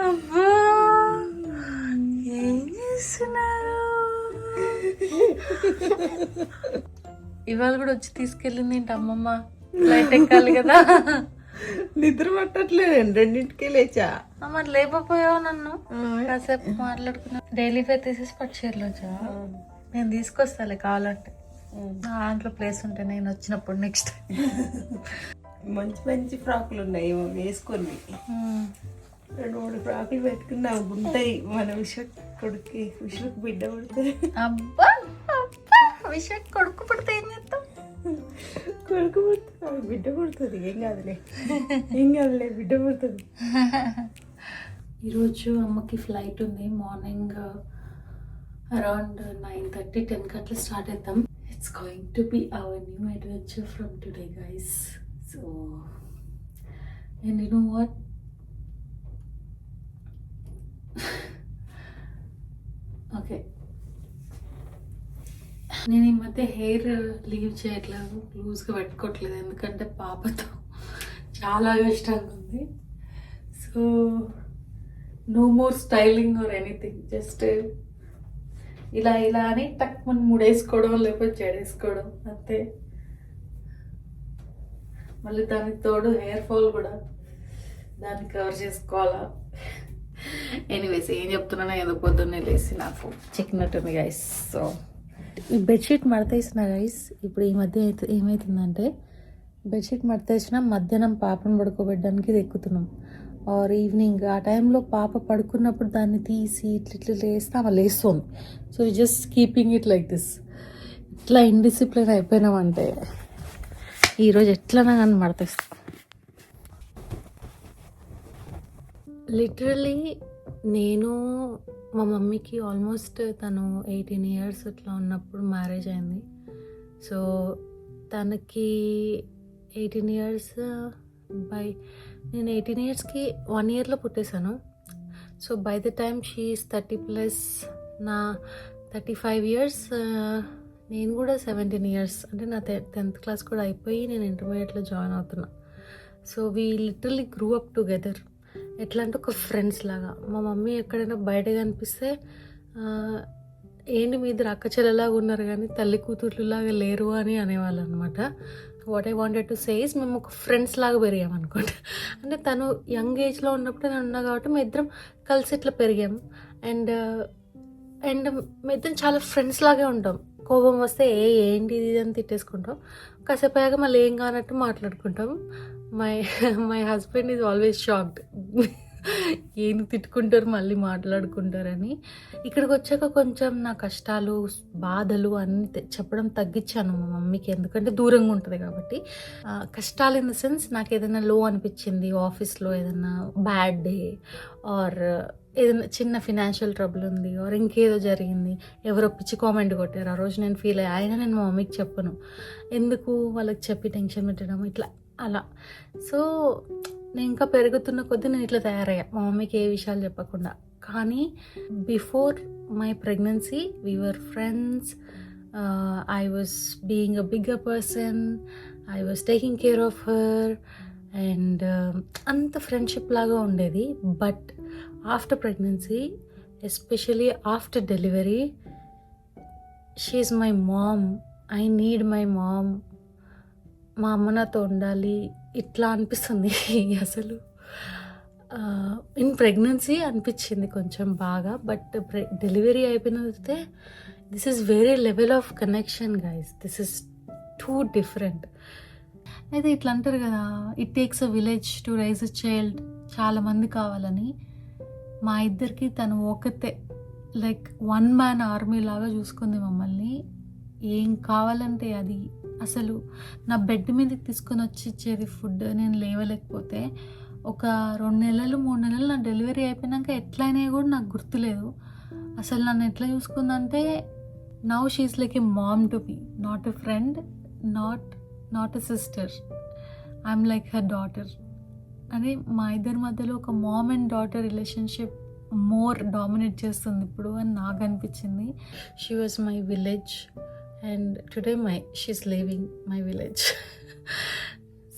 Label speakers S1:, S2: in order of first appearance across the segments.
S1: అబ్బా ఏం చేస్తున్నారు? ఇవాళ కూడా వచ్చి తీసుకెళ్ళింది ఏంటి అమ్మమ్మ? ఫ్లైట్ ఎక్కాలి కదా.
S2: నిద్ర పట్టట్లేదు, రెండింటికి లేచా.
S1: మరి లేకపోయావు నన్ను కాసేపు మాట్లాడుకున్నా. డైలీ ఫేర్ తీసేసి పట్టుచీరలు వచ్చా. నేను తీసుకొస్తాలే కావాలంటే, నా దాంట్లో ప్లేస్ ఉంటే నేను వచ్చినప్పుడు నెక్స్ట్
S2: మంచి మంచి ఫ్రాకులు ఉన్నాయి వేసుకొని. 2-3 ఫ్రాకులు పెట్టుకున్నావు, ఉంటాయి. మన విశ్వకు బిడ్డ పుడుతుంది.
S1: అబ్బా విషయం కొడుకు పుడితే ఏం చేస్తాం?
S2: కొడుకు పుడుతుంది, బిడ్డ పుడుతుంది. ఏం కాదులే బిడ్డ పుడుతుంది.
S1: ఈరోజు అమ్మకి ఫ్లైట్ ఉంది. మార్నింగ్ అరౌండ్ 9:30, 10 అట్లా స్టార్ట్ అవుతాం. It's going to be our new adventure from today guys. So and you know what, okay, నేను ఈ మధ్య హెయిర్ లీవ్ చేయట్లేదు, లూజ్గా పెట్టుకోవట్లేదు, ఎందుకంటే పాపతో చాలా కష్టంగా ఉంది. So no more styling or anything, just ఇలా ఇలా అని టక్ మనం ముడేసుకోవడం, లేకపోతే జడేసుకోవడం అంతే. మళ్ళీ దానికి తోడు హెయిర్ ఫాల్ కూడా దాన్ని కవర్ చేసుకోవాలా. ఎనీవేస్ ఏం చెప్తున్నానో ఏదో పొద్దున్నే లేసి నాకు చిక్కినట్టుంది గైస్. సో ఈ బెడ్షీట్ మడతేసిన గైస్, ఇప్పుడు ఈ మధ్య ఏమవుతుందంటే బెడ్షీట్ మడతేసిన మధ్యాహ్నం పాపను పడుకోబెట్టడానికి ఇది ఎక్కుతున్నాం, ఆర్ ఈవినింగ్ ఆ టైంలో పాప పడుకున్నప్పుడు దాన్ని తీసి ఇట్లా లేస్తే ఆమె లేస్తుంది. So just keeping it like this. ఇట్లా ఇండిసిప్లిన్ అయిపోయినామంటే ఈరోజు ఎట్లనా కానీ మడతేస్తాం. లిటరలీ నేను మా మమ్మీకి ఆల్మోస్ట్ తను 18 years అట్లా ఉన్నప్పుడు మ్యారేజ్ అయింది. సో తనకి 18 years నేను 18 yearsకి 1 yearలో పుట్టేశాను. So by the time she's 30+, నా 35 years, నేను కూడా 17 years, అంటే నా 10th class కూడా అయిపోయి నేను ఇంటర్మీడియట్లో జాయిన్ అవుతున్నా. So we literally grew up together. ఎట్లా అంటే ఒక ఫ్రెండ్స్ లాగా. మా మమ్మీ ఎక్కడైనా బయట కనిపిస్తే ఏంటి మీ ఇద్దరు అక్క చెల్లెలాగా ఉన్నారు కానీ తల్లి కూతుర్లులాగా లేరు అని అనేవాళ్ళు అనమాట. What I wanted to say is మేము ఒక ఫ్రెండ్స్ లాగా పెరిగాం అనుకోండి. అంటే తను యంగ్ ఏజ్లో ఉన్నప్పుడు నేను ఉన్నా కాబట్టి మేము ఇద్దరం కలిసి ఇట్లా పెరిగాము. అండ్ మేము ఇద్దరం చాలా ఫ్రెండ్స్ లాగే ఉంటాం. కోపం వస్తే ఏంటి ఇది అని తిట్టేసుకుంటాం, కాసేపు అయ్యాక మళ్ళీ ఏం కానట్టు మాట్లాడుకుంటాం. My husband is always shocked, ఏం తిట్టుకుంటారు మళ్ళీ మాట్లాడుకుంటారని. ఇక్కడికి వచ్చాక కొంచెం నా కష్టాలు బాధలు అన్నీ చెప్పడం తగ్గించాను మా మమ్మీకి, ఎందుకంటే దూరంగా ఉంటుంది కాబట్టి. కష్టాలు ఇన్ ద సెన్స్ నాకు ఏదైనా లో అనిపించింది, ఆఫీస్లో ఏదైనా బ్యాడ్ డే ఆర్ ఏదైనా చిన్న ఫినాన్షియల్ ట్రబుల్ ఉంది ఆర్ ఇంకేదో జరిగింది, ఎవరో పిచ్చి కామెంట్ కొట్టారు, ఆ రోజు నేను ఫీల్ అయ్యా. అయినా నేను మా మమ్మీకి చెప్పను, ఎందుకు వాళ్ళకి చెప్పి టెన్షన్ పెట్టడం ఇట్లా అలా. సో నేను ఇంకా పెరుగుతున్న కొద్దీ నేను ఇట్లా తయారయ్యా, మా మమ్మీకి ఏ విషయాలు చెప్పకుండా. కానీ before my pregnancy we were friends. I was being a bigger person, I was taking care of her and అంత ఫ్రెండ్షిప్ లాగా ఉండేది. But after pregnancy, especially after delivery, she is my mom, I need my mom, మా అమ్మ నాతో ఉండాలి ఇట్లా అనిపిస్తుంది. అసలు ఇన్ ప్రెగ్నెన్సీ అనిపించింది కొంచెం బాగా, బట్ డెలివరీ అయిపోయిన తర్వాత దిస్ ఈజ్ వేరే level of connection guys, this is too different. అయితే ఇట్లా అంటారు కదా, it takes a village to raise a child, చాలామంది కావాలని. మా ఇద్దరికి తను ఒకతే లైక్ 1 man ఆర్మీ లాగా చూసుకుంది మమ్మల్ని. ఏం కావాలంటే అది, అసలు నా బెడ్ మీదకి తీసుకొని వచ్చి ఇచ్చేది ఫుడ్. నేను లేవలేకపోతే ఒక 2 నెలలు 3 నెలలు నా డెలివరీ అయిపోయినాక ఎట్లయినా కూడా నాకు గుర్తులేదు. అసలు నన్ను ఎట్లా చూసుకుందంటే, now she's like a mom to me, not a friend, not a sister, I'm like her daughter. అని మా ఇద్దరి మధ్యలో ఒక mom and daughter relationship more dominate చేస్తుంది ఇప్పుడు అని నాకు అనిపించింది. She was my village and today she's living my village.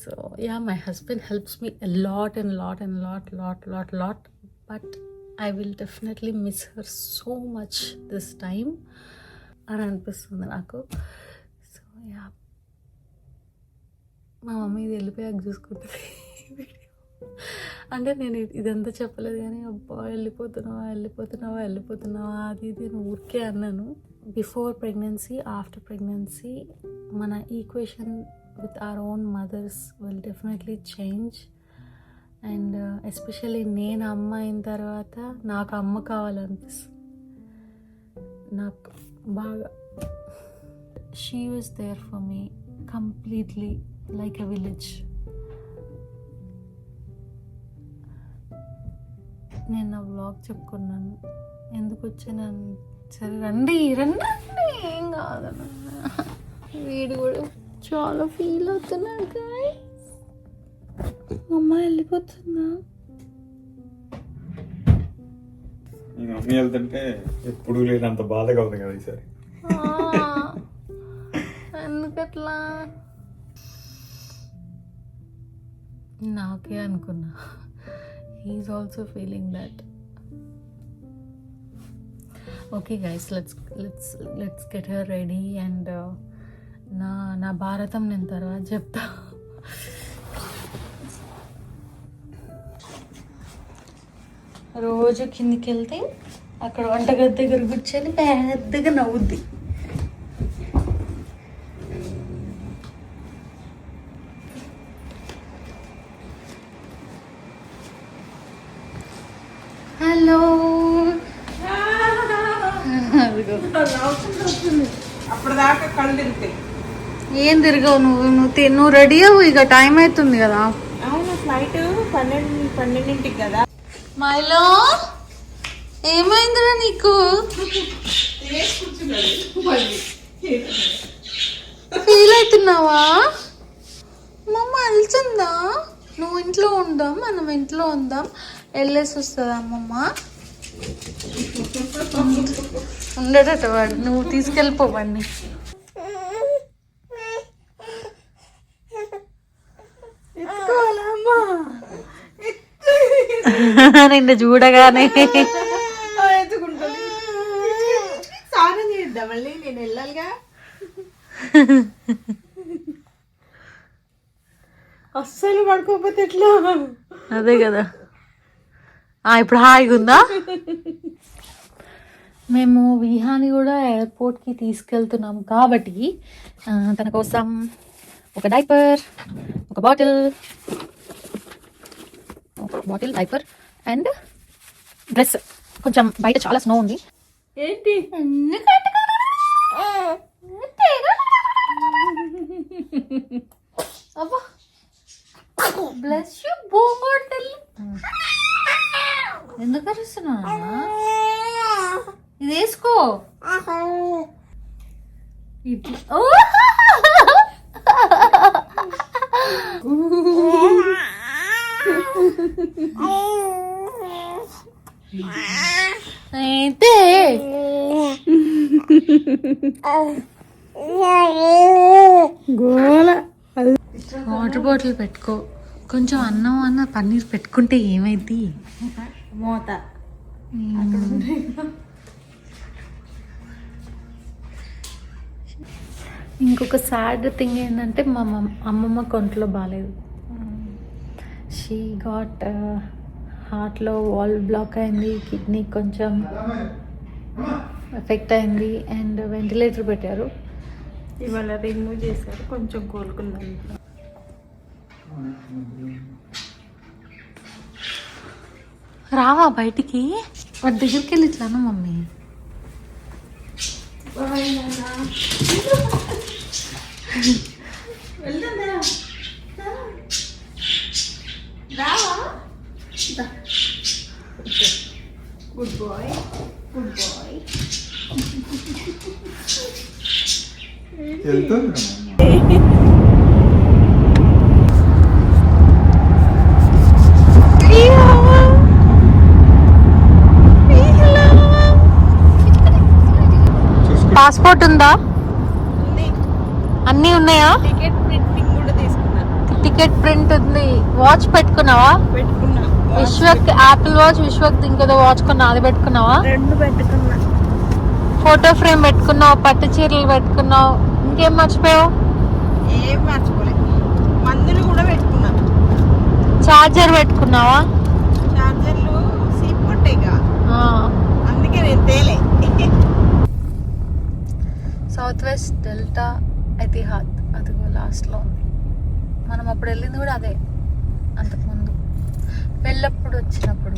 S1: So So yeah, my husband helps me a lot and lot, but I will definitely miss her so much this time అని అనిపిస్తుంది నాకు. So yeah, మా mummy ఇది వెళ్ళిపోయాక చూసుకుంటుంది అంటే నేను ఇదంతా చెప్పలేదు కానీ అబ్బా వెళ్ళిపోతున్నావా అది ఇది నేను ఊరికే అన్నాను. బిఫోర్ ప్రెగ్నెన్సీ, ఆఫ్టర్ ప్రెగ్నెన్సీ మన equation with our own mothers will definitely change. And especially నేను అమ్మ అయిన తర్వాత నాకు అమ్మ కావాలనిపిస్తుంది. నాకు బాగా she was there for me completely like a village. నేను నా వ్లాగ్ చెప్పుకున్నాను ఎందుకు వచ్చాను. సరే రండి ఏం కాదన్న. వీడు కూడా చాలా ఫీల్ అవుతున్నాడు గాయ్స్. అమ్మ వెళ్ళిపోతుందా?
S3: మమ్మీ వెళ్తుంటే ఎప్పుడు లేనంత బాధగా ఉంది కదా ఈసారి.
S1: ఎందుకట్లా నాకే అనుకున్నా. He is also feeling that. Okay guys, let's get her ready. And నా భారతం నేను తర్వాత చెప్తా. రోజు కిందికి వెళ్తే అక్కడ వంటగది దగ్గర కూర్చొని పెద్దగా నవ్వుద్ది. హలో,
S2: అప్పటిదాకా కళ్ళు తిరుగుతాయి.
S1: ఏం తిరగవు నువ్వు రెడీ అవ్వు, ఇక టైం అవుతుంది కదా.
S2: అవును, ఫ్లైట్ 12ంటికి కదా.
S1: మైలో ఏమైందిరా నీకు? ఫీల్ అవుతున్నావా? మమ్మ వెళ్తుందా? నువ్వు ఇంట్లో ఉందాం, మనం ఇంట్లో ఉందాం, వెళ్ళేసి వస్తుందా అమ్మమ్మ? ఉండడట వాడు, నువ్వు తీసుకెళ్ళిపోవండి. నిన్ను చూడగానే
S2: స్నానం చేద్దాం మళ్ళీ, నేను వెళ్ళాలిగా. అస్సలు పడుకోకపోతే ఎట్లా?
S1: అదే కదా. ఇప్పుడు హాయిగా ఉందా? మేము విహాని కూడా ఎయిర్పోర్ట్కి తీసుకెళ్తున్నాం కాబట్టి తన కోసం ఒక డైపర్, ఒక బాటిల్ డైపర్ అండ్ డ్రెస్. కొంచెం బయట చాలా స్నో ఉంది.
S2: ఏంటి
S1: అబ్బా, బ్లెస్ యూ బోంగోటల్. ఎందుకు అరుస్తున్నా? ఇది వేసుకో. అయితే
S2: గోల.
S1: వాటర్ బాటిల్ పెట్టుకో. కొంచెం అన్న పన్నీర్ పెట్టుకుంటే ఏమైంది?
S2: మోత
S1: ఇంకొక సాడ్ థింగ్ ఏంటంటే మా అమ్మమ్మ కొంట్లో బాగాలేదు. షీ గాట్ హార్ట్లో వాల్ బ్లాక్ అయింది, కిడ్నీ కొంచెం ఎఫెక్ట్ అయింది అండ్ వెంటిలేటర్ పెట్టారు.
S2: ఇవాళ రిమూవ్ చేశారు, కొంచెం కోలుకుందాం.
S1: రావా బయటికి? వాడి దగ్గరికి వెళ్ళి ఇట్లాను mummy.
S2: Good boy, good boy.
S3: వెళ్తుంది
S1: పాస్పోర్ట్ ఉందా? అన్నీ ఉన్నాయా?
S2: టికెట్ ప్రింటింగ్ కూడా తీసుకున్నాను.
S1: టికెట్ ప్రింట్ ఉంది. వాచ్ పెట్టుకున్నావా?
S2: పెట్టుకున్నా.
S1: విశ్వక్ యాపిల్ వాచ్, విశ్వక్ ఇంకేదో వాచ్ కొన్నా, అది పెట్టుకున్నావా?
S2: 2 పెట్టుకున్నా.
S1: ఫోటో ఫ్రేమ్ పెట్టుకున్నావు, పట్టు చీరలు పెట్టుకున్నావు, ఇంకేం మర్చిపోయావు?
S2: ఏం మర్చిపోలేదు. మందులు కూడా పెట్టుకున్నా.
S1: చార్జర్ పెట్టుకున్నావా?
S2: చార్జర్లు సీప్ కొట్టేగా, అందుకే నేను తేలే.
S1: సౌత్ వెస్ట్ డెల్టా ఎతిహాద్ అదిగో లాస్ట్లో ఉంది. మనం అప్పుడు వెళ్ళింది కూడా అదే, అంతకుముందు వెళ్ళప్పుడు వచ్చినప్పుడు.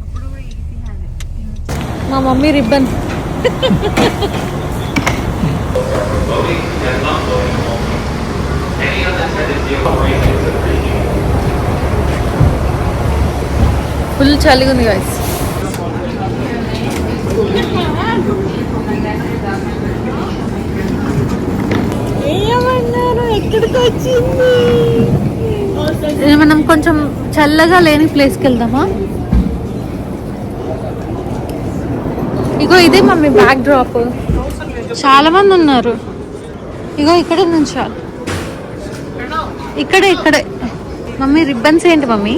S2: అప్పుడు కూడా ఈజీగానే.
S1: మా మమ్మీ రిబ్బన్ ఫుల్ చలిగా ఉంది గైస్.
S2: ఏమన్నారు, ఎక్కడికి వచ్చింది?
S1: మనం కొంచెం చల్లగా లేని ప్లేస్కి వెళ్దామా? ఇగో ఇదే మమ్మీ బ్యాక్ డ్రాప్. చాలా మంది ఉన్నారు. ఇగో ఇక్కడే నుంచాలి. ఇక్కడే మమ్మీ రిబ్బన్స్ ఏంటి మమ్మీ?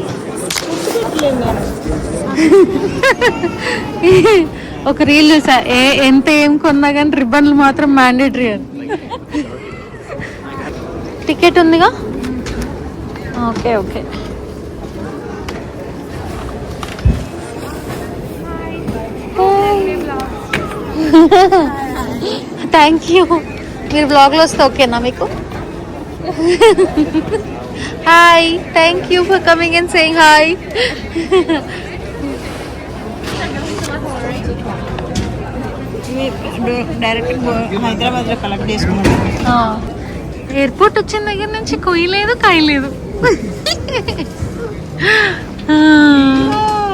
S1: ఒక రీల్ చూసా, ఎంత ఏం కొన్నా కానీ రిబ్బన్లు మాత్రం మ్యాండేటరీ అని. టికెట్ ఉందిగా? Okay okay. Thank you. మీరు బ్లాగ్లో వస్తే ఓకేనా మీకు? Hi, thank you for coming and saying hi.
S2: Direct Hyderabad లో కలెక్ట్ చేసుకున్నాను.
S1: ఎయిర్పోర్ట్ వచ్చిన దగ్గర నుంచి కొయ్యలేదు కాయలేదు.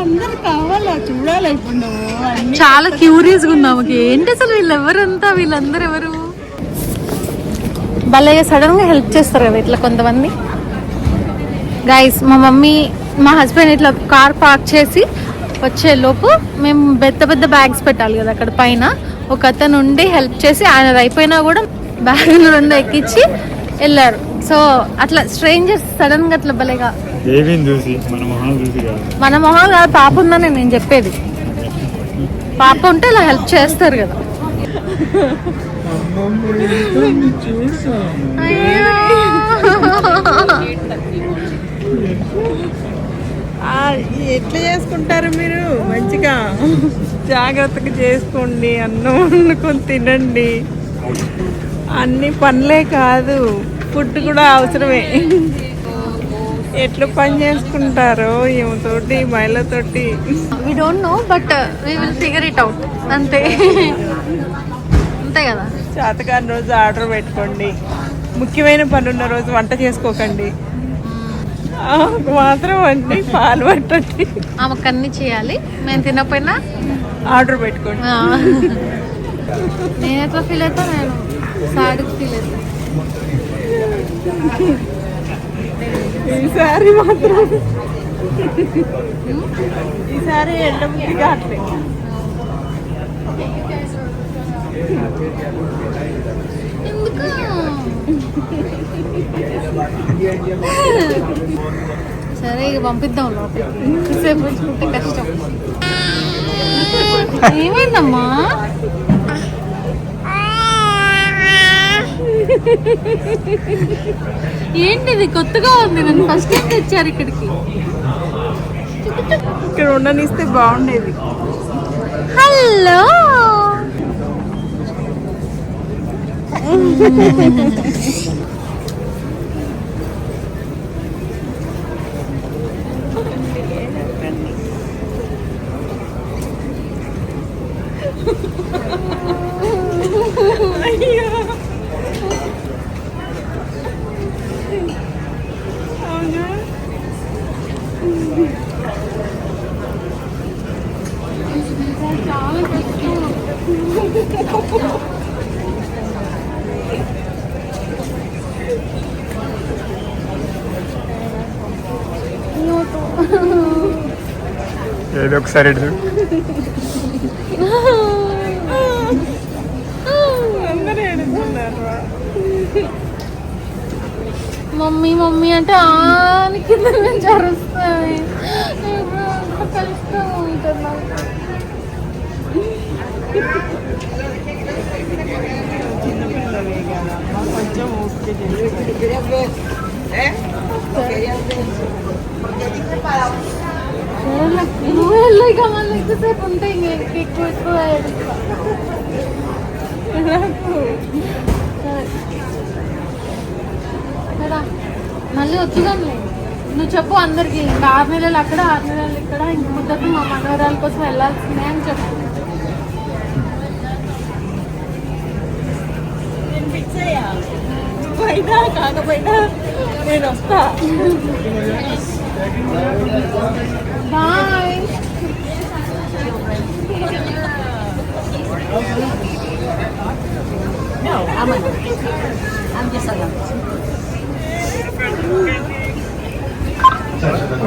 S2: అందరు కావాలా చూడాలి ఇప్పుడు.
S1: చాలా క్యూరియస్గా ఉన్నాము, ఏంటి అసలు వీళ్ళందరూ ఎవరు? భలేగా సడన్ గా హెల్ప్ చేస్తారు కదా ఇట్లా కొంతమంది. గైస్, మా మమ్మీ మా హస్బెండ్ ఇట్లా కార్ పార్క్ చేసి వచ్చేలోపు మేము పెద్ద బ్యాగ్స్ పెట్టాలి కదా అక్కడ పైన. ఒక అతను ఉండి హెల్ప్ చేసి ఆయన అయిపోయినా కూడా బ్యాగులు 2 ఎక్కించి వెళ్ళారు. సో అట్లా స్ట్రేంజర్స్ సడన్ గా అట్లా భలేగా మన మొహం కాదు, పాప ఉందని నేను చెప్పేది. పాప ఉంటే ఇలా హెల్ప్ చేస్తారు కదా.
S2: ఎట్లా చేసుకుంటారు మీరు? మంచిగా జాగ్రత్తగా చేసుకోండి, అన్నం వండుకొని తినండి. అన్ని పనులే కాదు, ఫుడ్ కూడా అవసరమే. ఎట్లా పని చేసుకుంటారో ఏమతోటి మహిళతోటి
S1: we don't know, but we will figure it out అంతే. అంతే కదా.
S2: చేతకాని రోజు ఆర్డర్ పెట్టుకోండి, ముఖ్యమైన పని ఉన్న రోజు వంట చేసుకోకండి. మాత్రం వండి పాలు పట్టండి.
S1: ఆమెకు అన్ని చేయాలి, మేము తినకపోయినా
S2: ఆర్డర్ పెట్టుకోండి.
S1: నేను ఎట్లా ఫీల్ అవుతా, నేను సాడికి ఫీల్ అవుతా.
S2: ఈసారి మాత్రం ఈసారి ఎండబుద్ధి కావట్లే.
S1: సరే ఇక పంపిద్దాం లోపలికి, సేపు ఉంచుకుంటే కష్టం. ఏమైందమ్మా? ఏంటిది కొత్తగా ఉంది, నన్ను ఫస్ట్ టైం తెచ్చారు ఇక్కడికి.
S2: ఇక్కడ ఉండనిస్తే బాగుండేది.
S1: హలో.
S3: ఏదో ఒకసారి
S2: అందరూ ఏడుస్తున్నారు.
S1: మమ్మీ మమ్మీ అంటే ఆని కింద నుంచి అరుస్తుంది. కష్టం ఉంటుంది నాకు.
S2: చిన్నపిల్లలే కదా కొంచెం ఓకే చేసి
S1: నువ్వు వెళ్ళు ఇక మళ్ళీ ఎక్కువసేపు ఉంటాయి. ఎక్కువ ఎక్కువ మళ్ళీ వద్దుగానే నువ్వు చెప్పు అందరికి. ఇంకా 6 నెలలు అక్కడ 6 నెలలు ఇక్కడ. ఇంక ముద్దకు మా మనవరాల కోసం వెళ్ళాల్సిందే అని చెప్పు.
S2: నేను ఫిక్స్ అయ్యా. పోయినా కాకపోయినా నేను వస్తా.
S1: బాయ్.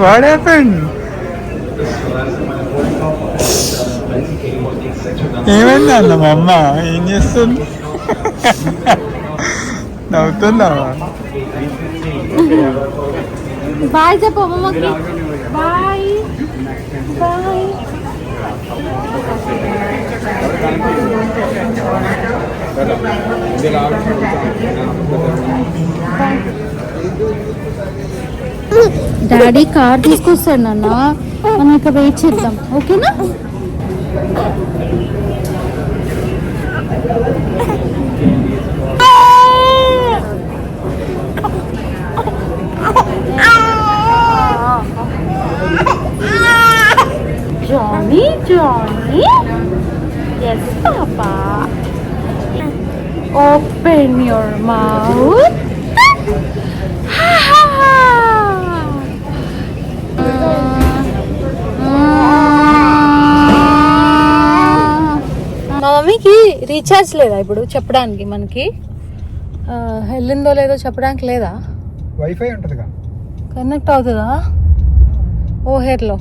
S3: What happened? ఏమైంది అన్న మా అమ్మ ఏం చేస్తుంది? నవ్వుతున్నావా?
S1: బాయ్ చెప్పు అమ్మమ్మకి. Bye bye. డాడీ కార్ తీసుకొస్తాడు నాన్న. మనం ఇక్కడ వెయిట్ చేద్దాం, ఓకేనా? Johnny, Johnny. Yes, Papa. Open your mouth. మా మమ్మీకి రీఛార్జ్ లేదా ఇప్పుడు చెప్పడానికి? మనకి వెళ్ళిందో లేదో చెప్పడానికి లేదా?
S3: వైఫై ఉంటుందిగా,
S1: కనెక్ట్ అవుతుందా? ఓహేర్లో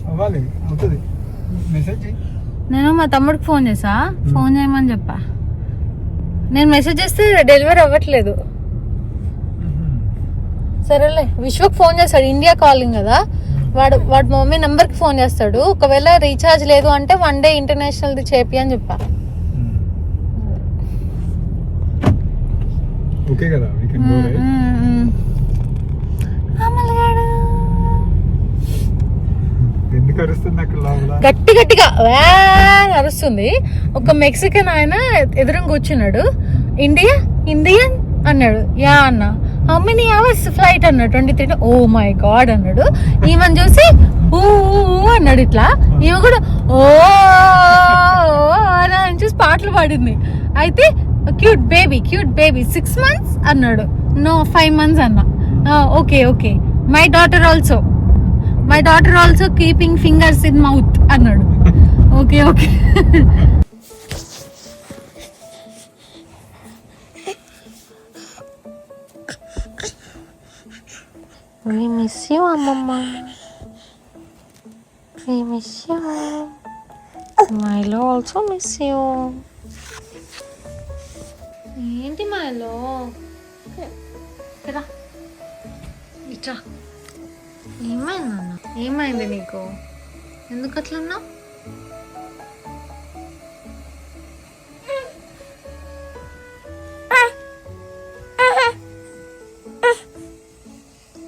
S3: అవ్వాలి, అవుతుంది. మెసేజ్
S1: నేను మా తమ్ముడికి ఫోన్ చేసా, ఫోన్ చేయమని చెప్పా. నేను మెసేజ్ చేస్తే డెలివరీ అవ్వట్లేదు. సరేలే, విశ్వకు ఫోన్ చేస్తాడు, ఇండియా కాలింగ్ కదా. వాడు మా మమ్మీ నెంబర్కి ఫోన్ చేస్తాడు. ఒకవేళ రీఛార్జ్ లేదు అంటే 1 డే ఇంటర్నేషనల్ది చేపి అని చెప్పా.
S3: ఓకే కదా,
S1: గట్టి గట్టిగా వ్యాన్ అరుస్తుంది. ఒక మెక్సికన్ ఆయన ఎదురుగా కూర్చున్నాడు. ఇండియా ఇండియన్ అన్నాడు. యా అన్న. హౌ మెనీ అవర్స్ ఫ్లైట్ అన్నాడు. 23. ఓ మై గాడ్ అన్నాడు. ఈమెను చూసి ఊ అన్నాడు ఇట్లా. ఈమె కూడా ఓ అని చూసి పాటలు పాడింది. అయితే క్యూట్ బేబీ 6 months అన్నాడు. నో 5 months అన్నా. Okay okay my daughter also keeping fingers in mouth అన్నాడు. Okay okay. We miss you, Amamma. We miss you. Milo also miss you. ఏంటి మైలో? ఇట్రా. ఏమైంది అన్న? ఏమైంది నీకు? ఎందుకు అట్లన్నా?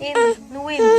S1: ఏంది? నువ్వేంది?